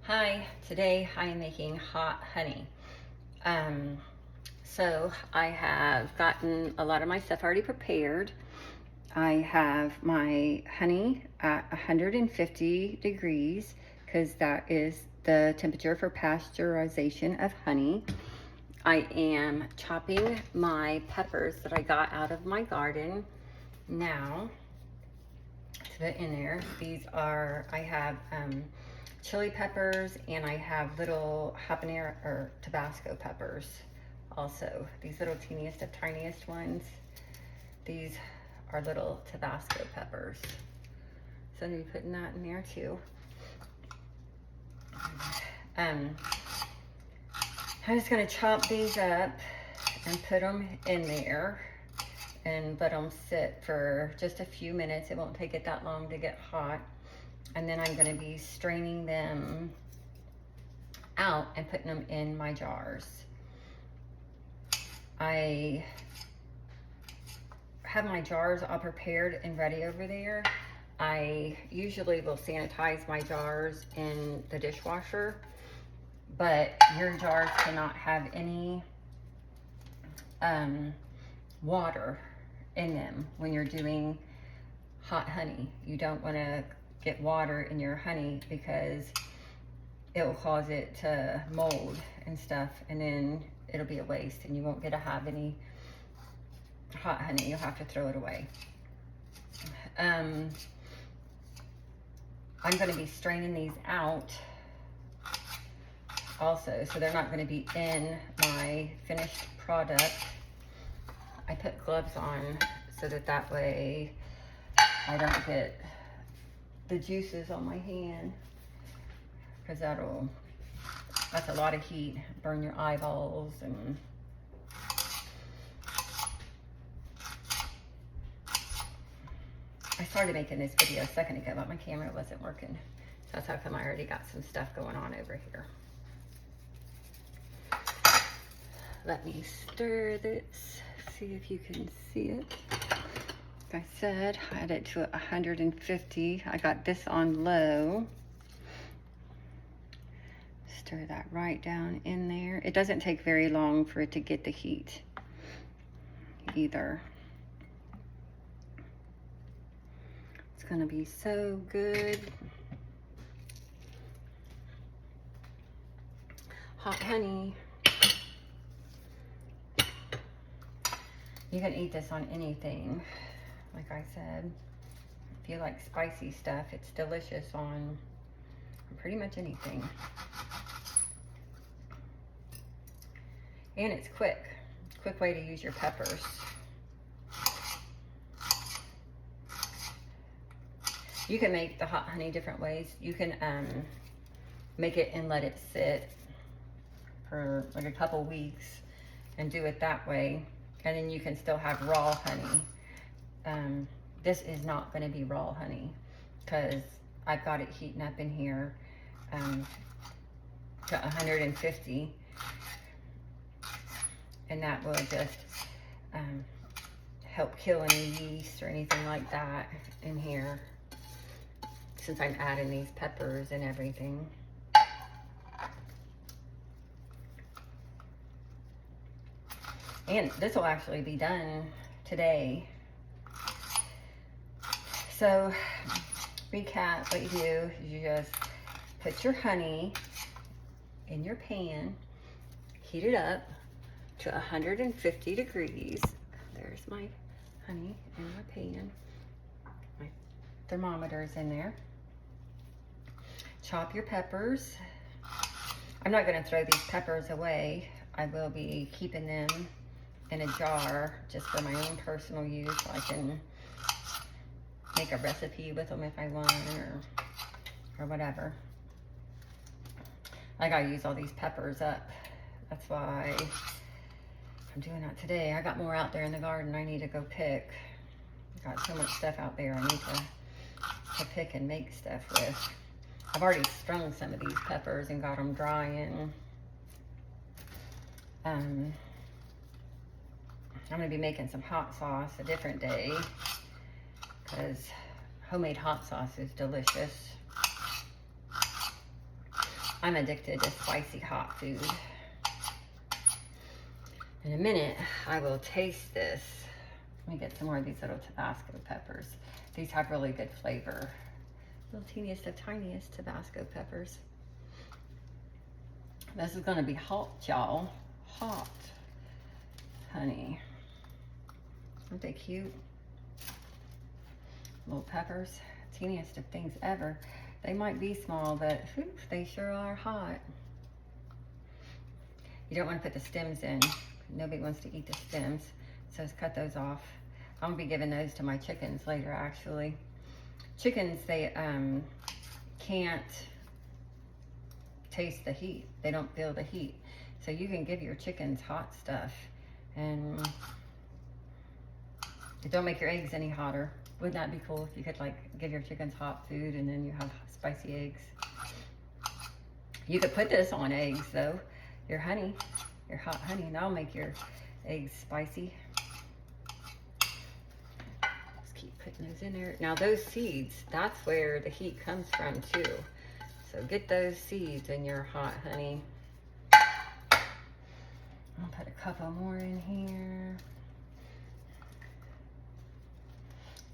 Hi, today I am making hot honey. So I have gotten a lot of my stuff already prepared. I have my honey at 150 degrees because that is the temperature for pasteurization of honey. I am chopping my peppers that I got out of my garden now to put in there. These are, I have chili peppers, and I have little habanero or Tabasco peppers also. These little teeniest of tiniest ones. These are little Tabasco peppers. So I'm gonna be putting that in there too. I'm just gonna chop these up and put them in there and let them sit for just a few minutes. It won't take it that long to get hot. And then I'm gonna be straining them out and putting them in my jars. I have my jars all prepared and ready over there. I usually will sanitize my jars in the dishwasher, but your jars cannot have any water in them when you're doing hot honey. You don't want to get water in your honey because it will cause it to mold and stuff, and then it'll be a waste and you won't get to have any hot honey. You'll have to throw it away. I'm going to be straining these out also, so they're not going to be in my finished product. I put gloves on so that way I don't get the juices on my hand, because that's a lot of heat, burn your eyeballs. And I started making this video a second ago, but my camera wasn't working. So that's how come I already got some stuff going on over here. Let me stir this, see if you can see it. Like I said, I had it to 150. I got this on low. Stir that right down in there. It doesn't take very long for it to get the heat either. It's gonna be so good. Hot honey. You can eat this on anything, like I said. If you like spicy stuff, it's delicious on pretty much anything. And it's quick. Quick way to use your peppers. You can make the hot honey different ways. You can make it and let it sit for like a couple weeks and do it that way. And then you can still have raw honey. This is not going to be raw honey because I've got it heating up in here to 150. And that will just help kill any yeast or anything like that in here, since I'm adding these peppers and everything. And this will actually be done today. So, recap, what you do is you just put your honey in your pan, heat it up to 150 degrees. There's my honey in my pan. My thermometer's in there. Chop your peppers. I'm not going to throw these peppers away. I will be keeping them in a jar just for my own personal use. I can make a recipe with them if I want, or whatever. I gotta use all these peppers up. That's why I'm doing that today. I got more out there in the garden I need to go pick. Got so much stuff out there I need to pick and make stuff with. I've already strung some of these peppers and got them drying. I'm gonna be making some hot sauce a different day, because homemade hot sauce is delicious. I'm addicted to spicy hot food. In a minute, I will taste this. Let me get some more of these little Tabasco peppers. These have really good flavor. Little teeniest of tiniest Tabasco peppers. This is gonna be hot, y'all. Hot, honey. Aren't they cute? Little peppers, teeniest of things ever. They might be small, but whew, they sure are hot. You don't want to put the stems in. Nobody wants to eat the stems, so let's cut those off. I'm gonna be giving those to my chickens later, actually. Chickens, they can't taste the heat. They don't feel the heat. So you can give your chickens hot stuff, and it don't make your eggs any hotter. Wouldn't that be cool if you could like give your chickens hot food and then you have spicy eggs? You could put this on eggs though. Your honey, your hot honey, that'll make your eggs spicy. Just keep putting those in there. Now those seeds, that's where the heat comes from too. So get those seeds in your hot honey. I'll put a couple more in here.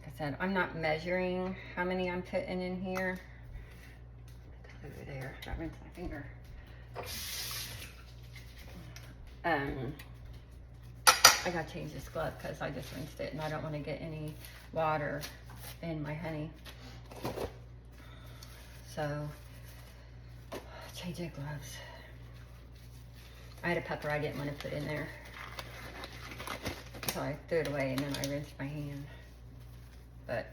Like I said, I'm not measuring how many I'm putting in here. Put that over there. I rinsed my finger. I gotta change this glove because I just rinsed it and I don't want to get any water in my honey. So, changing gloves. I had a pepper I didn't want to put in there, so I threw it away and then I rinsed my hand. But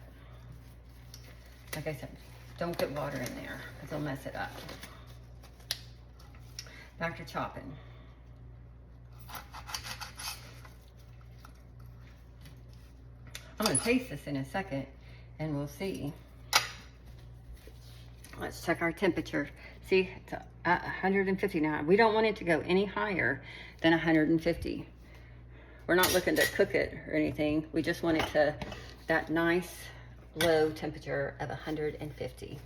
like I said, don't get water in there because it'll mess it up. Back to chopping. I'm gonna taste this in a second and we'll see. Let's check our temperature. See, it's at 150 now. We don't want it to go any higher than 150. We're not looking to cook it or anything. We just want it to, that nice low temperature of 150. Get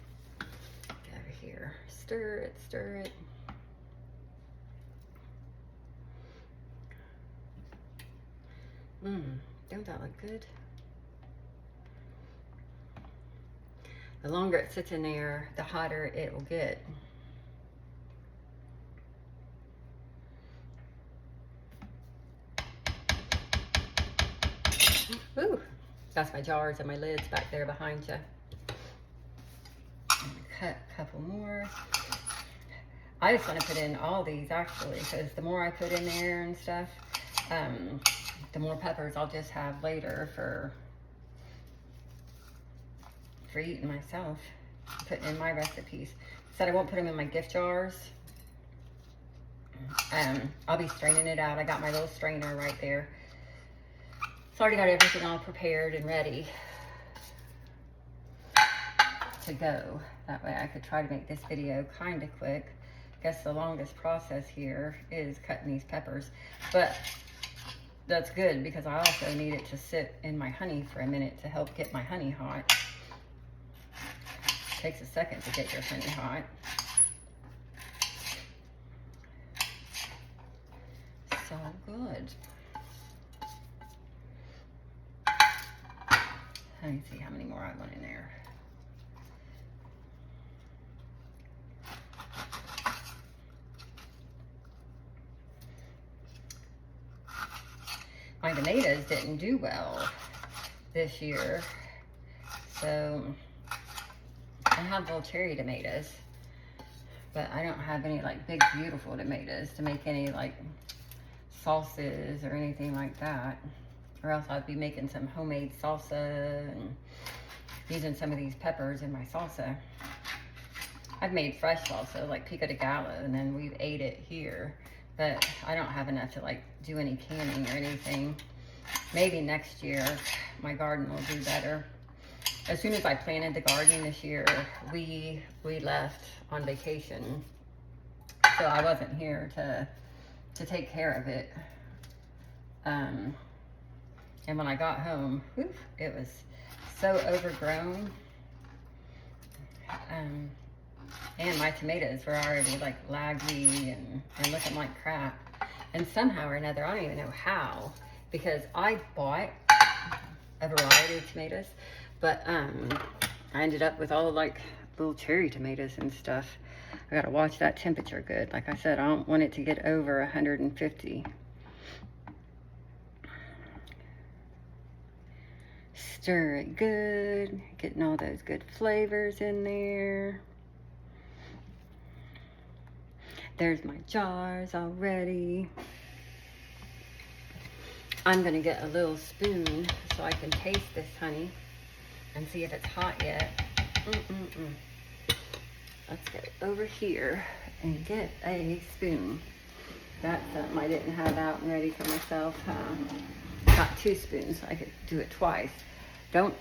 over here, stir it, stir it. Don't that look good? The longer it sits in there, the hotter it will get. Ooh, that's my jars and my lids back there behind you. Cut a couple more. I just want to put in all these actually, because the more I put in there and stuff, the more peppers I'll just have later for eating myself, putting in my recipes. Said I won't put them in my gift jars. I'll be straining it out. I got my little strainer right there. So I already got everything all prepared and ready to go. That way I could try to make this video kind of quick. Guess the longest process here is cutting these peppers, but that's good because I also need it to sit in my honey for a minute to help get my honey hot. It takes a second to get your honey hot. So good. Let me see how many more I want in there. My tomatoes didn't do well this year, so I have little cherry tomatoes, but I don't have any like big beautiful tomatoes to make any like sauces or anything like that, or else I'd be making some homemade salsa and using some of these peppers in my salsa. I've made fresh salsa like pico de gallo and then we've ate it here, but I don't have enough to like do any canning or anything. Maybe next year my garden will do better. As soon as I planted the garden this year, we left on vacation, so I wasn't here to take care of it. And when I got home, whew, it was so overgrown. And my tomatoes were already like laggy and looking like crap. And somehow or another, I don't even know how, because I bought a variety of tomatoes, but I ended up with all like little cherry tomatoes and stuff. I gotta watch that temperature good. Like I said, I don't want it to get over 150. Stir it good, getting all those good flavors in there. There's my jars already. I'm gonna get a little spoon so I can taste this honey and see if it's hot yet. Let's go over here and get a spoon. That's something I didn't have out and ready for myself. Got 2 spoons so I could do it twice. Don't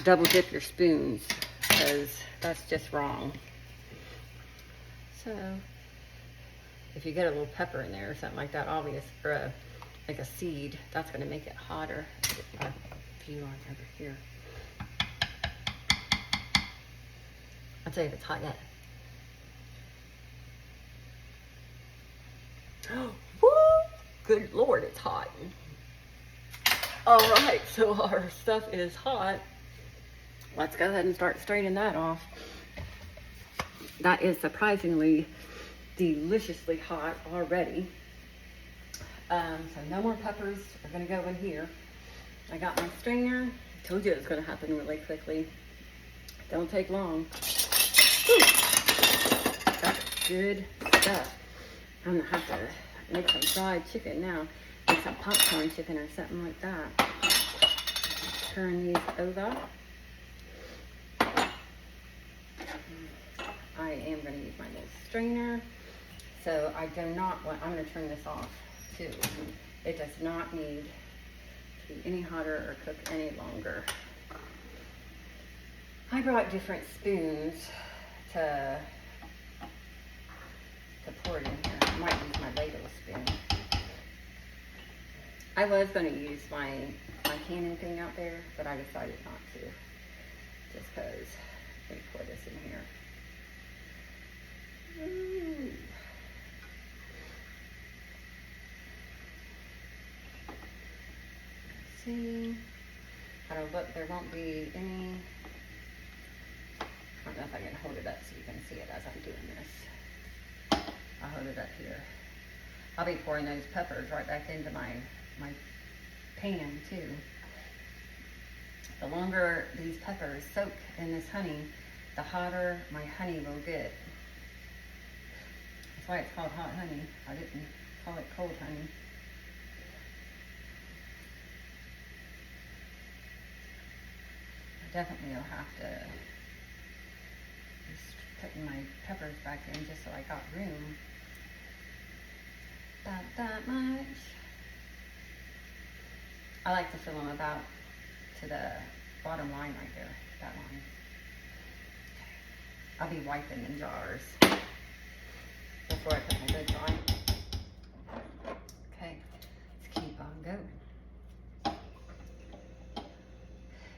double dip your spoons, because that's just wrong. So if you get a little pepper in there or something like that, obvious, or like a seed, that's going to make it hotter. Get a few on over here. I'll tell you if it's hot yet. Woo! Good Lord, it's hot. All right, so our stuff is hot. Let's go ahead and start straining that off. That is surprisingly deliciously hot already. So no more peppers are gonna go in here. I got my strainer. Told you it was gonna happen really quickly. Don't take long. Whew. That's good stuff. I'm gonna have to make some fried chicken now. Make some popcorn chicken or something like that. Turn these over. I am going to use my little strainer. So I do not want, I'm going to turn this off too. It does not need to be any hotter or cook any longer. I brought different spoons to pour it in here. I might use my ladle spoon. I was going to use my canning thing out there, but I decided not to. Just because. Let me pour this in here. Ooh. See, I don't look. There won't be any. I don't know if I can hold it up so you can see it as I'm doing this. I'll hold it up here. I'll be pouring those peppers right back into my pan too. The longer these peppers soak in this honey, the hotter my honey will get. That's why it's called hot honey. I didn't call it cold honey. I definitely will have to just put my peppers back in just so I got room. About that much. I like to fill them about to the bottom line right there, that line. Okay. I'll be wiping in jars before I put my goods on. Okay, let's keep on going.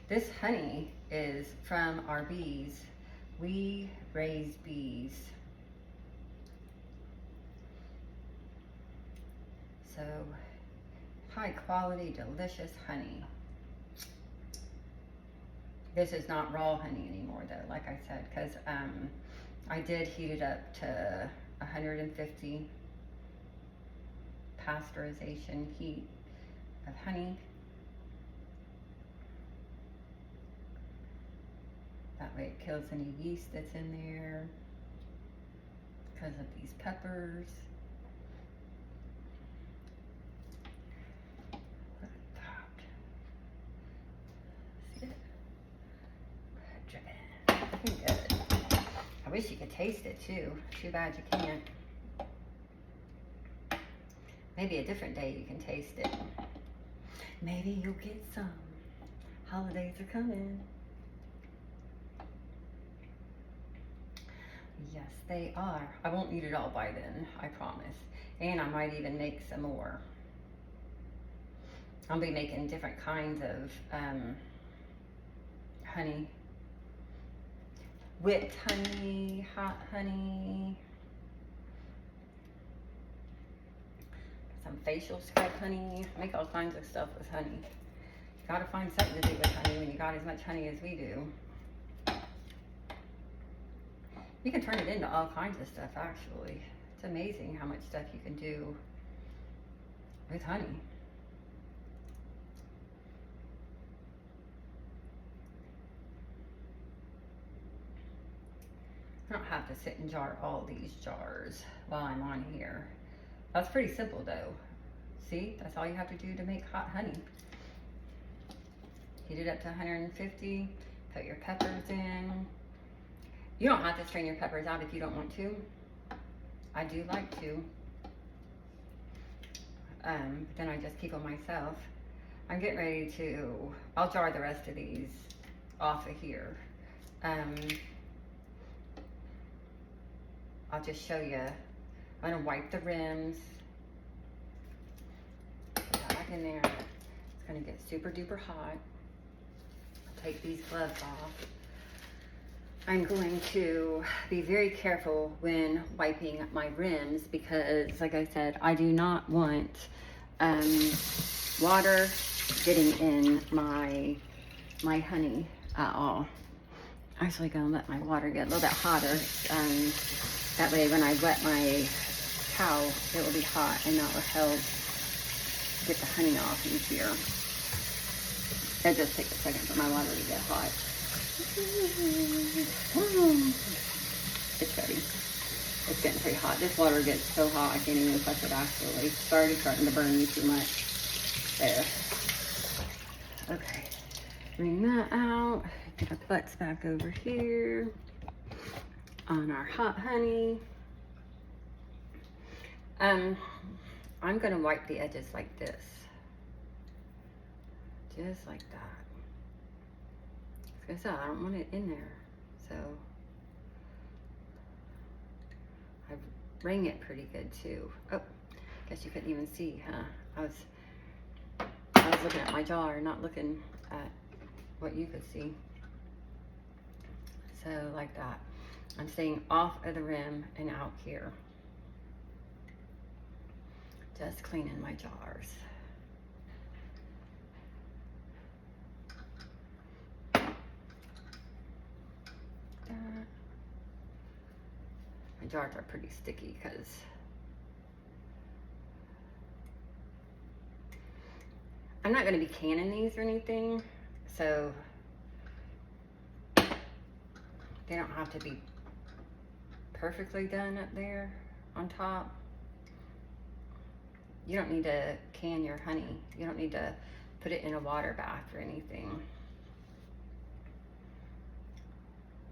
This honey is from our bees. We raise bees. So, high quality, delicious honey. This is not raw honey anymore though, like I said, because I did heat it up to 150 pasteurization heat of honey. That way it kills any yeast that's in there because of these peppers. Good. I wish you could taste it too. Too bad you can't. Maybe a different day you can taste it. Maybe you'll get some. Holidays are coming. Yes, they are. I won't eat it all by then, I promise. And I might even make some more. I'll be making different kinds of honey. whipped honey, hot honey, some facial scrub honey. Make all kinds of stuff with honey. You gotta find something to do with honey when you got as much honey as we do. You can turn it into all kinds of stuff, actually. It's amazing how much stuff you can do with honey. I don't have to sit and jar all these jars while I'm on here. That's pretty simple though. See, that's all you have to do to make hot honey. Heat it up to 150, put your peppers in. You don't have to strain your peppers out if you don't want to. I do like to. But then I just keep them myself. I'm getting ready to, I'll jar the rest of these off of here. I'll just show you. I'm gonna wipe the rims. Put that back in there. It's gonna get super duper hot. I'll take these gloves off. I'm going to be very careful when wiping my rims because, like I said, I do not want water getting in my honey at all. Actually gonna let my water get a little bit hotter. That way when I wet my towel, it will be hot and that will help get the honey off easier. It just takes a second for my water to get hot. It's ready. It's getting pretty hot. This water gets so hot I can't even touch it actually. It's already starting to burn me too much. There. Okay. Bring that out. Get our butts back over here on our hot honey. I'm gonna wipe the edges like this. Just like that. Like I said, I don't want it in there. So I wring it pretty good too. Oh, guess you couldn't even see, huh? I was looking at my jar, not looking at what you could see. So like that. I'm staying off of the rim and out here. Just cleaning my jars. My jars are pretty sticky because I'm not going to be canning these or anything, so they don't have to be perfectly done up there on top. You don't need to can your honey. You don't need to put it in a water bath or anything.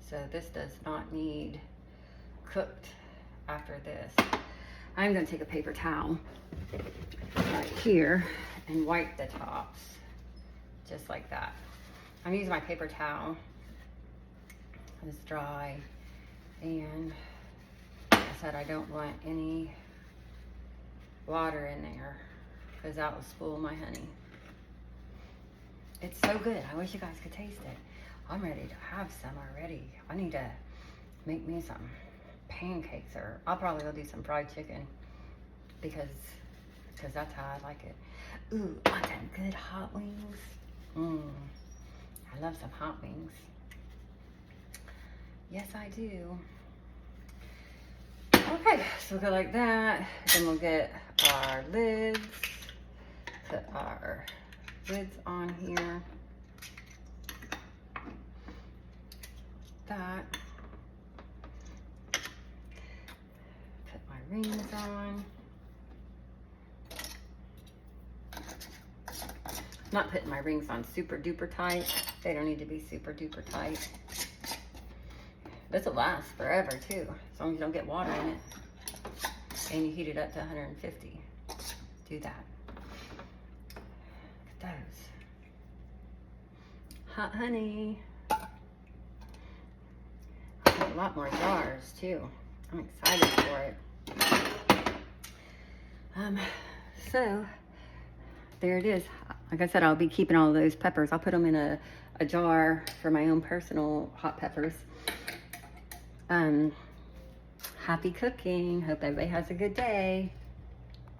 So this does not need cooked after this. I'm going to take a paper towel right here and wipe the tops just like that. I'm using my paper towel. It's dry, and like I said, I don't want any water in there because that will spoil my honey. It's so good. I wish you guys could taste it. I'm ready to have some already. I need to make me some pancakes, or I'll probably go do some fried chicken because that's how I like it. Ooh, I want some good hot wings. I love some hot wings. Yes, I do. Okay, so we'll go like that. Then we'll get our lids. Put our lids on here. That. Put my rings on. Not putting my rings on super duper tight. They don't need to be super duper tight. This will last forever too, as long as you don't get water in it. And you heat it up to 150. Do that. Look at those. Hot honey. I'll get a lot more jars too. I'm excited for it. So there it is. Like I said, I'll be keeping all those peppers. I'll put them in a jar for my own personal hot peppers. Um, happy cooking. Hope everybody has a good day.